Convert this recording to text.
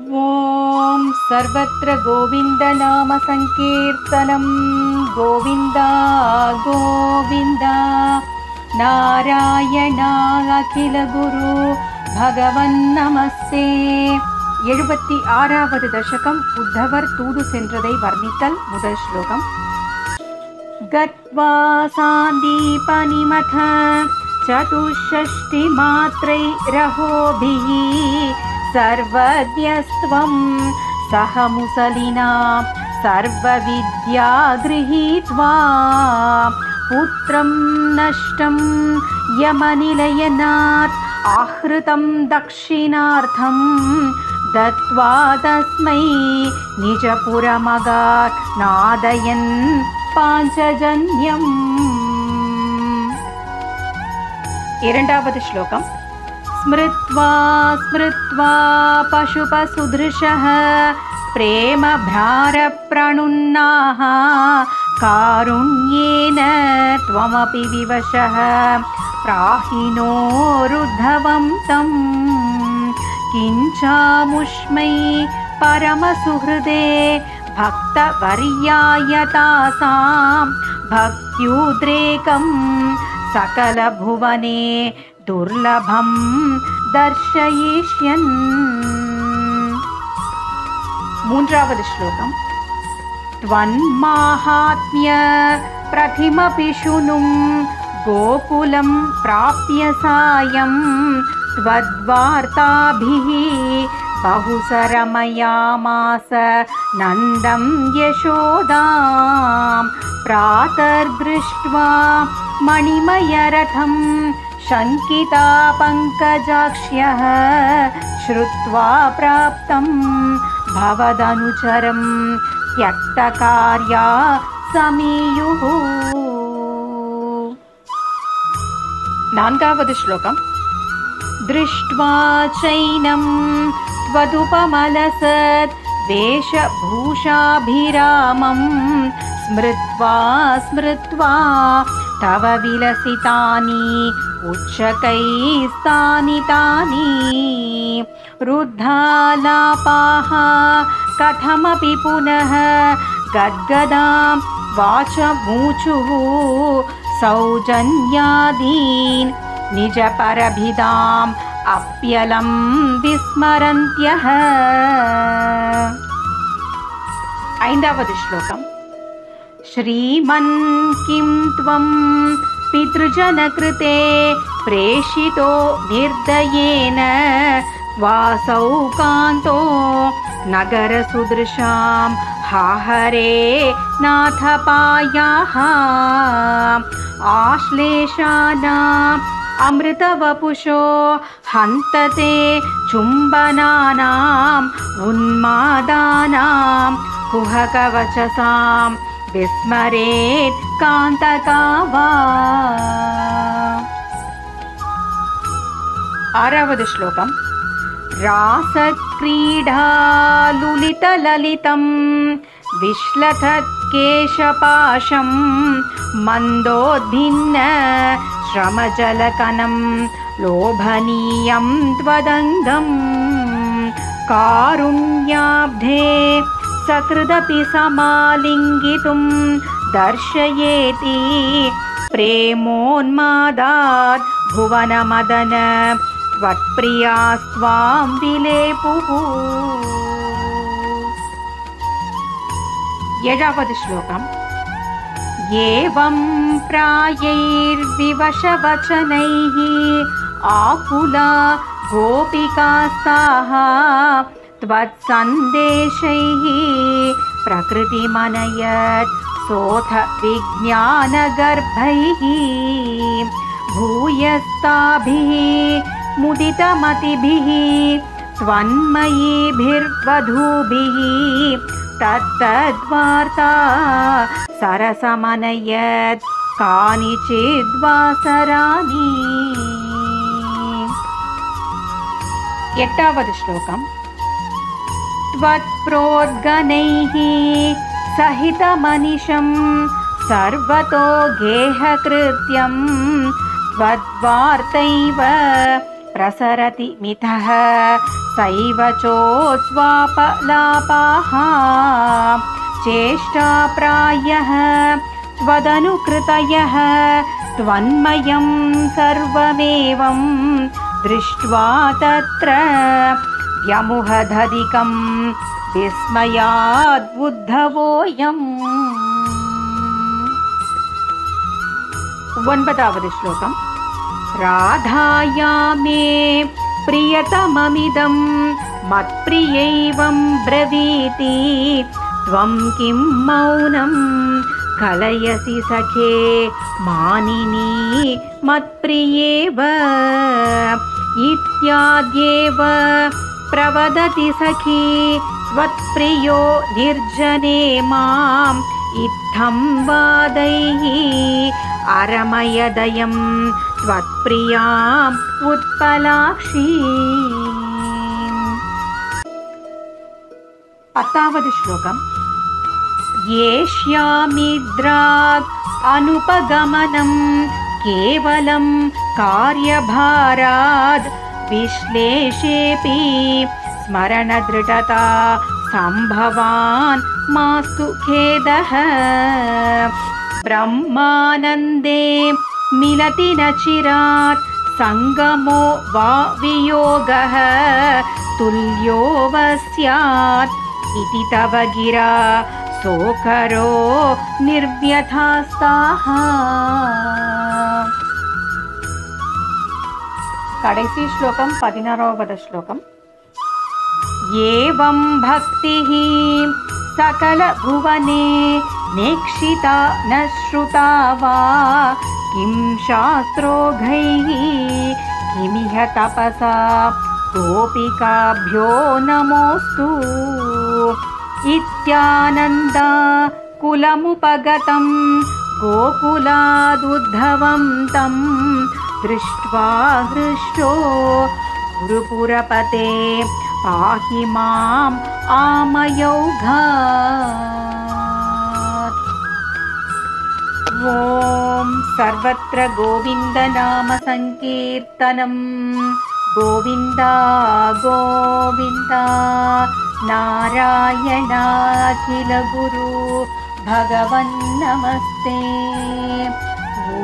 ॐ सर्वत्र गोविन्दनाम संकीर्तनं गोविन्द गोविन्द नारायणा अखिल गुरु भगवन् नमस्ते. 76வது தசகம் உத்தவர் தூது சென்றதை வர்ணித்தல். முதல் ஸ்லோகம். गत्वा सान्दीपनिमथ चतुष्षष्टि मात्रैरहोभिः सर्वज्ञस्त्वं सह मुसलिना सर्वविद्या गृहीत्वा पुत्रं नष्टं यमनिलयनात् आहृतं दक्षिणार्थं दत्त्वा तस्मै निजपुरमगात् नादयन् पाञ्चजन्यम्. இரண்டாவது ஸ்லோகம். स्मृत्वा स्मृत्वा पशुपसुदृशः प्रेम भ्रारप्रणुन्नाः कारुण्येन त्वमपि विवशः प्राहिणोरुद्धवं तं किञ्चामुष्मै परमसुहृदे भक्तवर्याय तासां भक्त्युद्रेकं सकलभुवने दुर्लभं दर्शयिष्यन्. மூன்றாவது ஸ்லோகம். त्वन्माहात्म्य प्रथिमपि शृणुं गोकुलं प्राप्य सायं त्वद्वार्ताभिः बहुसरमयामास नन्दं यशोदां प्रातर्दृष्ट्वा मणिमयरथं शङ्किता पङ्कजाक्ष्यः श्रुत्वा प्राप्तं भवदनुचरं त्यक्तकार्या समीयुः. நான்காவது ஸ்லோகம். दृष्ट्वा चैनं त्वदुपमलसत् वेशभूषाभिरामं स्मृत्वा स्मृत्वा तव विलसितानि उच्चकैस्तानि रुद्धालापाः कथमपि पुनः गद्गदां वाचमूचुः सौजन्यादीन् निजपरभिदाम् अप्यलं विस्मरन्त्यः. ஐந்தாவது ஸ்லோகம். श्रीमन् किं त्वं पितृजनकृते प्रेषितो निर्दयेन वासौ कान्तो नगरसुदृशां हाहरे नाथपायाः आश्लेषानाम् अमृतवपुषो हन्तते चुम्बनानाम् उन्मादानां कुहकवचसां विस्मरेत् कान्तकावा. ஆறாவது ஸ்லோகம். रासक्रीडालुलितललितं विश्लथकेशपाशं मन्दोद्भिन्न श्रमजलकनं लोभनीयं त्वदङ्गं कारुण्याब्धे सकृदपि समालिङ्गितुं दर्शयेति प्रेमोन्मादात् भुवनमदन त्वत्प्रियास्त्वां विलेपुः. ஏழாவது ஸ்லோகம். एवं प्रायैर्विवशवचनैः आकुला गोपिकास्ताः त्वत्सन्देशैः प्रकृतिमनयत् सोऽथ विज्ञानगर्भैः भूयस्ताभिः मुदितमतिभिः त्वन्मयीभिर्वधूभिः तत्तद्वार्ता सरसमनयत् कानिचिद्वासराणि. எட்டாவது ஸ்லோகம். त्वत्प्रोद्गणैः सहितमनिशं सर्वतो गेहकृत्यं त्वद्वार्तैव प्रसरति मिथः सैव चोत्स्वापलापाः चेष्टाप्रायः त्वदनुकृतयः त्वन्मयं सर्वमेवं दृष्ट्वा तत्र व्यमुहधधिकं विस्मयाद्बुद्धवोऽयम्। 9வது श्लोकम्। राधाया मे प्रियतममिदं मत्प्रियैवं ब्रवीति त्वं किं मौनं कलयसि सखे मानिनी मत्प्रियेव इत्याद्येव प्रवदति सखी त्वत्प्रियो निर्जने माम् इत्थं वादैः अरमयदयं त्वत्प्रियाम् उत्पलाक्षी। 10வது श्लोकम्। येष्यामिद्रात् अनुपगमनं केवलं कार्यभाराद् विश्लेषेऽपि स्मरणदृढता सम्भवान् मास्तु खेदः। ब्रह्मानन्दे मिलति न चिरात् सङ्गमो वा वियोगः तुल्यो वा स्यात् इति तव गिरा सोकरो निर्व्यथास्ताः। कडेसी श्लोकं 16வது श्लोकम्। एवं भक्तिः सकलभुवने नेक्षिता न श्रुता वा किं शास्त्रोघैः किमिह तपसा गोपिकाभ्यो नमोऽस्तु। इत्यानन्दा कुलमुपगतं गोकुलादुद्धवं तं दृष्ट्वा हृष्टो गुरुपुरपते पाहि माम् आमयौघात्। ॐ सर्वत्र गोविन्दनाम संकीर्तनं गोविन्द गोविन्द नारायणाखिल गुरु भगवन् नमस्ते। ॐ